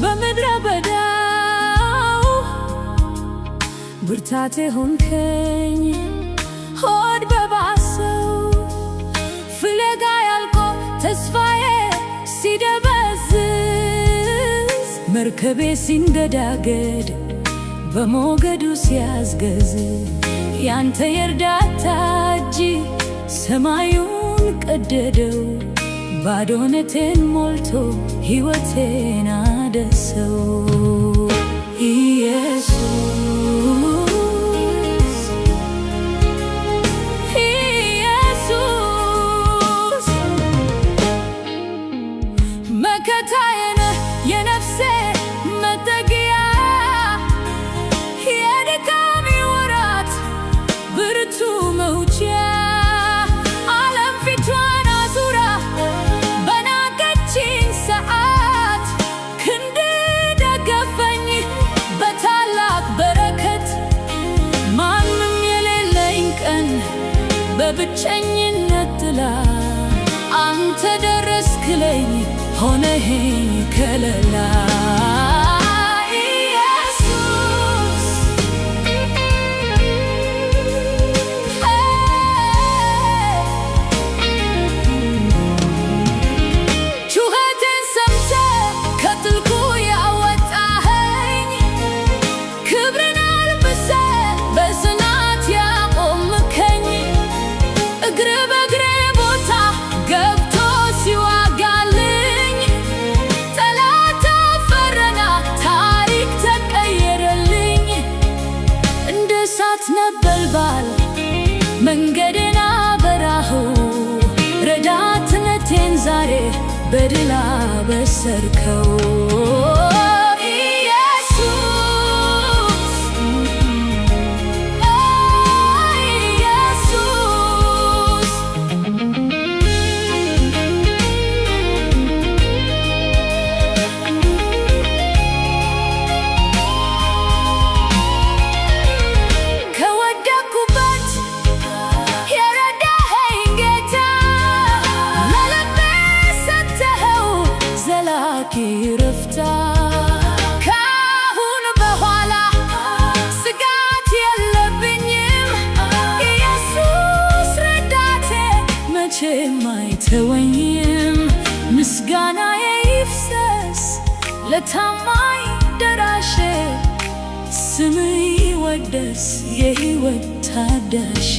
በምድረ በዳው ብርታቴ ሆንከኝ ሆድ በባሰው ፍለጋ ያልቆ ተስፋዬ ሲደበዝዝ መርከቤ ሲንገዳገድ በሞገዱ ሲያዝገዝ ያንተ የእርዳታ እጅ ሰማዩን ቀደደው ባዶነቴን ሞልቶ ሕይወቴን አደሰው። ኢየሱስ ኢየሱስ መከታዬ ነህ የነፍሴ መጠጊያ የድካሜ ወራት ብርቱ መውጫ በብቸኝነት ጥላ አንተ ደረስክልኝ ሆነኸኝ ከለላ። ኢየሱስ ጩኸቴን ሰምተህ ከጥልቁ ያወጣኸኝ ክብርን አልብሰህ በጽናት ያቆምከኝ እግር በእግሬ ቦታ ገብቶ ሲዋጋልኝ ጠላት አፈረና ታሪክ ተቀየረልኝ። እንደ እሳት ነበልባል መንገዴን አበራኸው ረዳትነቴን ዛሬ በድል አበሰርከው። ረፍታ ከአሁን በኋላ ስጋት የለብኝም። ኢየሱስ ረዳቴ መቼም አይተወኝም። ምስጋናዬ ይፍሰስ ለታማኝ ደራሼ ስምህ ይወደስ የሕይወት ታዳሼ።